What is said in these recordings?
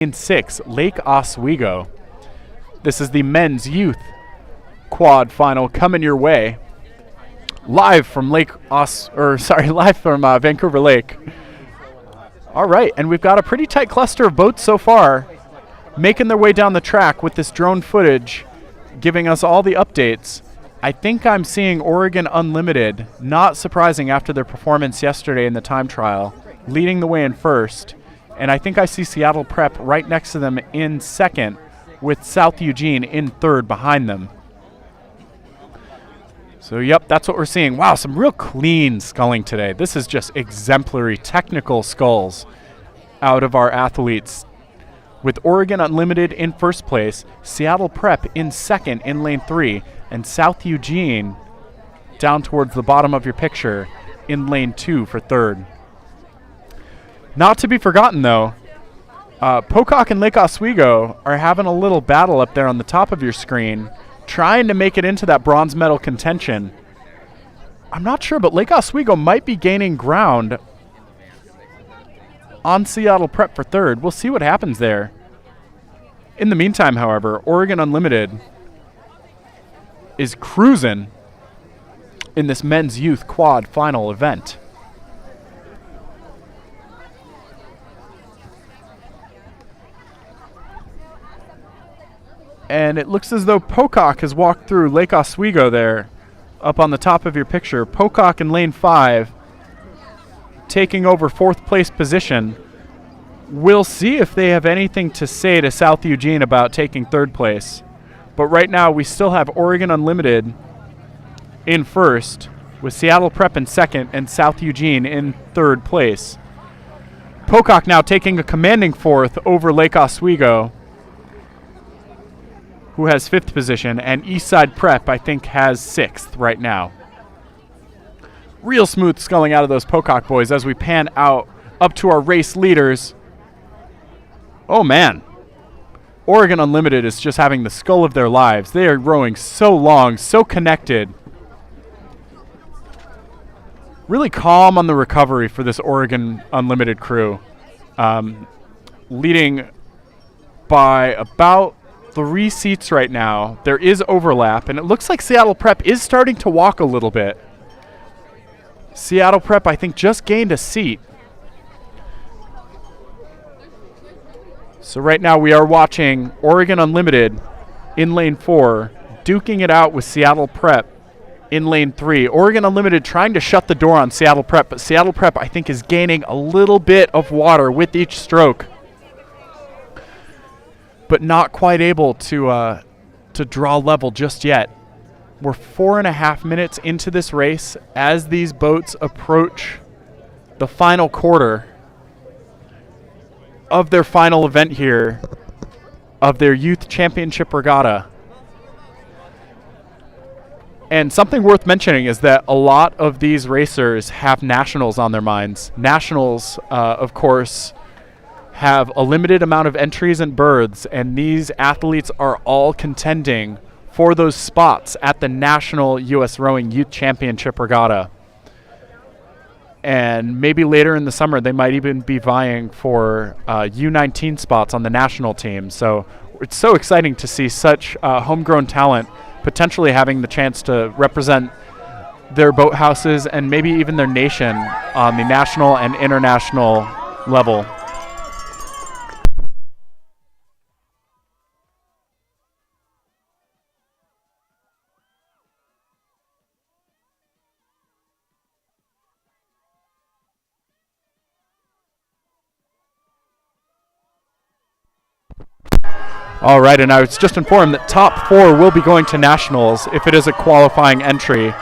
in 6, Lake Oswego. This is the men's youth quad final coming your way, live from Vancouver Lake. All right, and we've got a pretty tight cluster of boats so far, making their way down the track with this drone footage, giving us all the updates. I think I'm seeing Oregon Unlimited, not surprising after their performance yesterday in the time trial, leading the way in first. And I think I see Seattle Prep right next to them in second, with South Eugene in third behind them. So, yep, that's what we're seeing. Wow, some real clean sculling today. This is just exemplary technical sculls out of our athletes. With Oregon Unlimited in first place, Seattle Prep in second in lane 3, and South Eugene down towards the bottom of your picture in lane 2 for third. Not to be forgotten, though, Pocock and Lake Oswego are having a little battle up there on the top of your screen, trying to make it into that bronze medal contention. I'm not sure, but Lake Oswego might be gaining ground on Seattle Prep for third. We'll see what happens there. In the meantime, however, Oregon Unlimited is cruising in this men's youth quad final event. And it looks as though Pocock has walked through Lake Oswego there, up on the top of your picture. Pocock in lane 5, taking over fourth place position. We'll see if they have anything to say to South Eugene about taking third place. But right now we still have Oregon Unlimited in first, with Seattle Prep in second and South Eugene in third place. Pocock now taking a commanding fourth over Lake Oswego, who has fifth position, and Eastside Prep, I think, has sixth right now. Real smooth sculling out of those Pocock boys as we pan out up to our race leaders. Oh, man. Oregon Unlimited is just having the scull of their lives. They are rowing so long, so connected. Really calm on the recovery for this Oregon Unlimited crew. Leading by about 3 seats right now. There is overlap, and it looks like Seattle Prep is starting to walk a little bit. Seattle Prep, I think, just gained a seat. So right now we are watching Oregon Unlimited in lane 4, duking it out with Seattle Prep in lane 3. Oregon Unlimited trying to shut the door on Seattle Prep, but Seattle Prep, I think, is gaining a little bit of water with each stroke, but not quite able to draw level just yet. We're 4.5 minutes into this race as these boats approach the final quarter of their final event here of their Youth Championship Regatta. And something worth mentioning is that a lot of these racers have nationals on their minds. Nationals, of course, have a limited amount of entries and berths, and these athletes are all contending for those spots at the National US Rowing Youth Championship Regatta. And maybe later in the summer they might even be vying for U19 spots on the national team. So it's so exciting to see such homegrown talent potentially having the chance to represent their boat houses and maybe even their nation on the national and international level. All right, and I was just informed that top 4 will be going to nationals if it is a qualifying entry.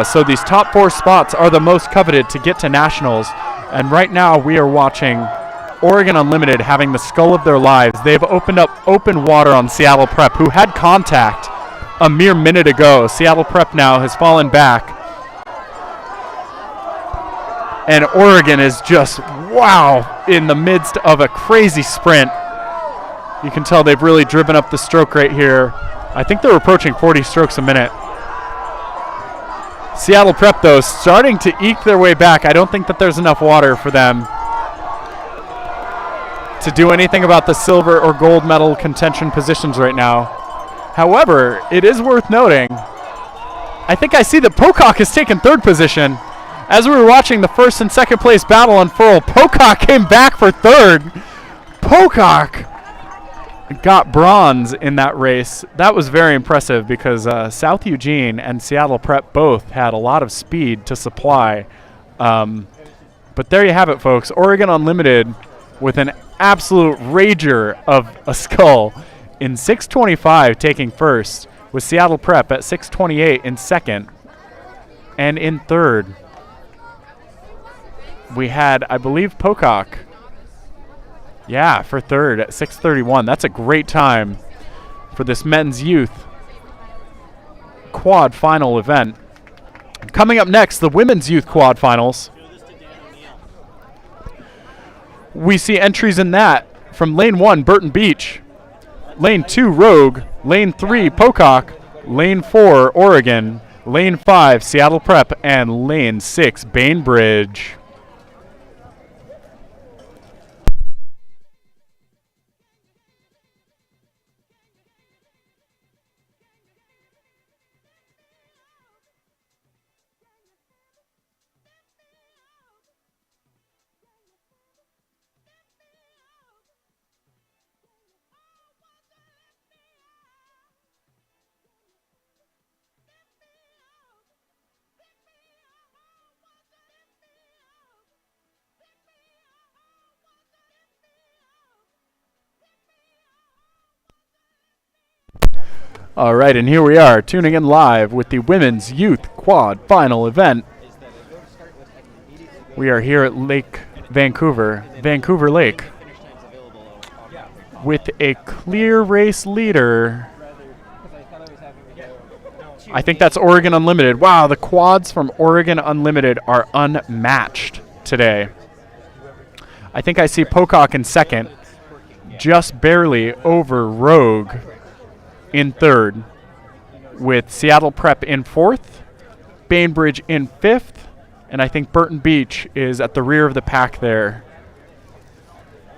So these top 4 spots are the most coveted to get to nationals. And right now we are watching Oregon Unlimited having the scull of their lives. They've opened up open water on Seattle Prep, who had contact a mere minute ago. Seattle Prep now has fallen back. And Oregon is just, wow, in the midst of a crazy sprint. You can tell they've really driven up the stroke right here. I think they're approaching 40 strokes a minute. Seattle Prep, though, starting to eke their way back. I don't think that there's enough water for them. to do anything about the silver or gold medal contention positions right now. However, it is worth noting, I think I see that Pocock has taken third position. As we were watching the first and second place battle unfurl, Pocock came back for third. Pocock got bronze in that race. That was very impressive because South Eugene and Seattle Prep both had a lot of speed to supply. But there you have it, folks. Oregon Unlimited with an absolute rager of a skull in 6:25 taking first, with Seattle Prep at 6:28 in second. And in third, we had, I believe, Pocock. Yeah, for third at 6:31. That's a great time for this men's youth quad final event. Coming up next, the women's youth quad finals. We see entries in that from lane 1, Burton Beach, lane 2, Rogue, lane 3, Pocock, lane 4, Oregon, lane 5, Seattle Prep, and lane 6, Bainbridge. All right, and here we are, tuning in live with the Women's Youth Quad Final event. We are here at Lake Vancouver, Vancouver Lake, with a clear race leader. I think that's Oregon Unlimited. Wow, the quads from Oregon Unlimited are unmatched today. I think I see Pocock in second, just barely over Rogue in third, with Seattle Prep in fourth, Bainbridge in fifth, and I think Burton Beach is at the rear of the pack there.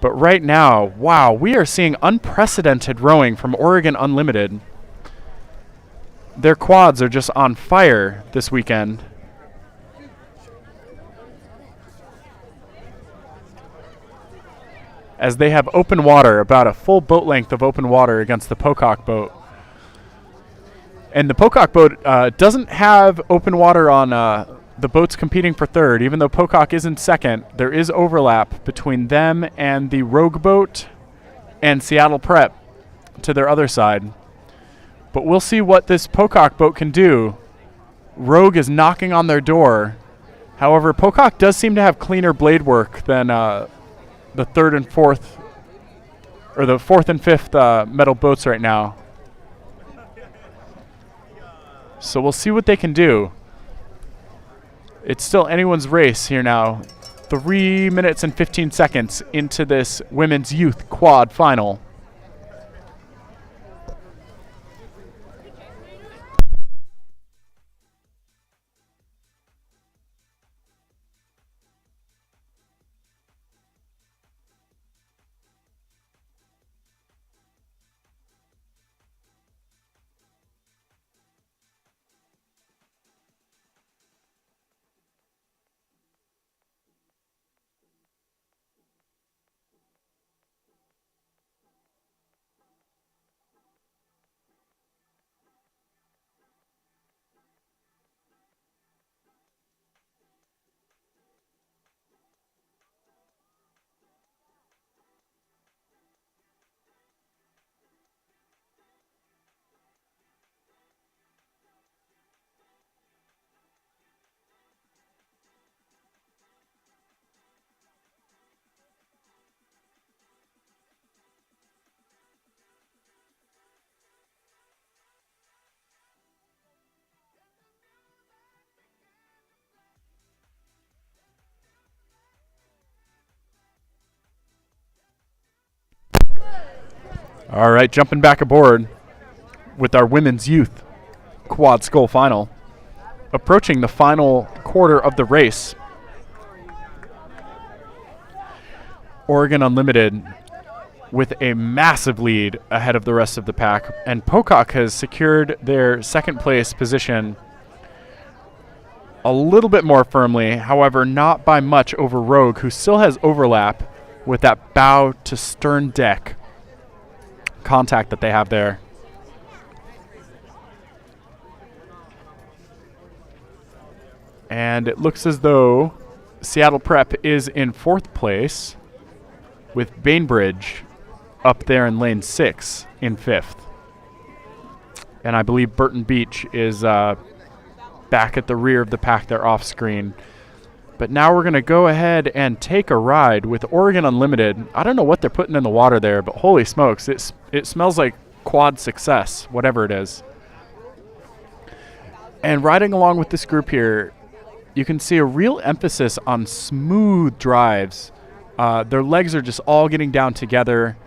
But right now, wow, we are seeing unprecedented rowing from Oregon Unlimited. Their quads are just on fire this weekend. As they have open water, about a full boat length of open water against the Pocock boat. And the Pocock boat doesn't have open water on the boats competing for third. Even though Pocock is in second, there is overlap between them and the Rogue boat and Seattle Prep to their other side. But we'll see what this Pocock boat can do. Rogue is knocking on their door. However, Pocock does seem to have cleaner blade work than the third and fourth, or the fourth and fifth metal boats right now. So we'll see what they can do. It's still anyone's race here now. 3 minutes and 15 seconds into this women's youth quad final. All right, jumping back aboard with our women's youth quad scull final. Approaching the final quarter of the race. Oregon Unlimited with a massive lead ahead of the rest of the pack. And Pocock has secured their second place position a little bit more firmly, however, not by much over Rogue, who still has overlap with that bow to stern deck contact that they have there. And it looks as though Seattle Prep is in 4th place, with Bainbridge up there in lane 6 in 5th. And I believe Burton Beach is back at the rear of the pack there off screen. But now we're going to go ahead and take a ride with Oregon Unlimited. I don't know what they're putting in the water there, but holy smokes, it smells like quad success, whatever it is. And riding along with this group here, you can see a real emphasis on smooth drives. Their legs are just all getting down together.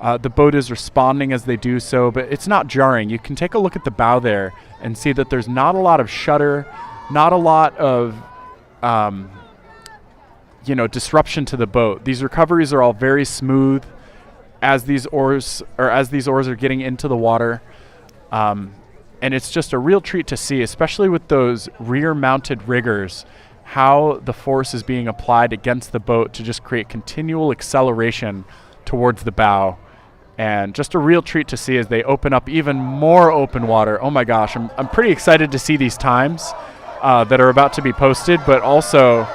The boat is responding as they do so, but it's not jarring. You can take a look at the bow there and see that there's not a lot of shudder, not a lot of disruption to the boat. These recoveries are all very smooth as these oars are getting into the water. And it's just a real treat to see, especially with those rear-mounted riggers, how the force is being applied against the boat to just create continual acceleration towards the bow. And just a real treat to see as they open up even more open water. Oh my gosh, I'm pretty excited to see these times that are about to be posted, but also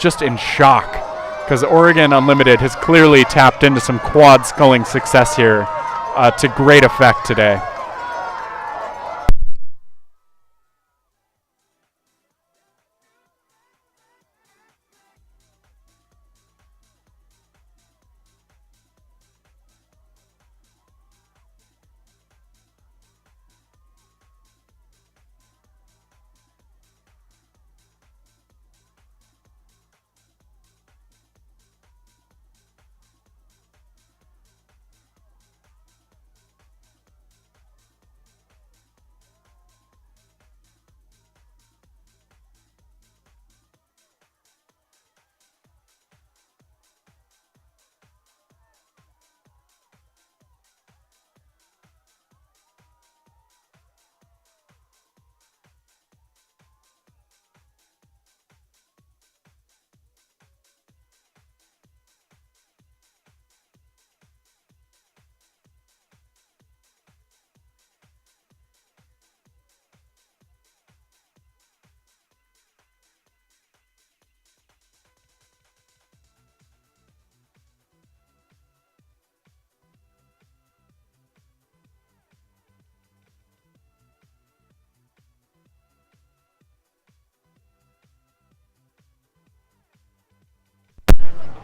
just in shock, because Oregon Unlimited has clearly tapped into some quad sculling success here to great effect today.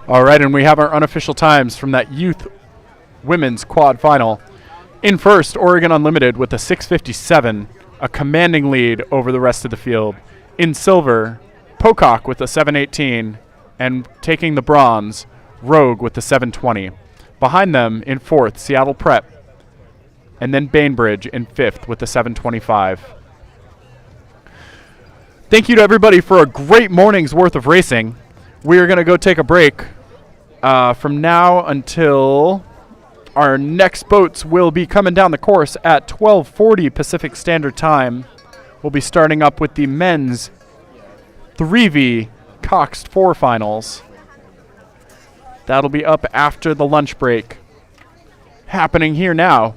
All right, and we have our unofficial times from that youth women's quad final. In first, Oregon Unlimited with a 6:57, a commanding lead over the rest of the field. In silver, Pocock with a 7:18, and taking the bronze, Rogue with the 7:20. Behind them, in fourth, Seattle Prep, and then Bainbridge in fifth with the 7:25. Thank you to everybody for a great morning's worth of racing. We are going to go take a break from now until our next boats will be coming down the course at 12:40 Pacific Standard Time. We'll be starting up with the men's 3V Coxed 4 finals. That'll be up after the lunch break, happening here now.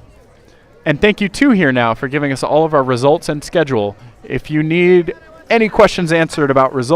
And thank you to Here Now for giving us all of our results and schedule. If you need any questions answered about results,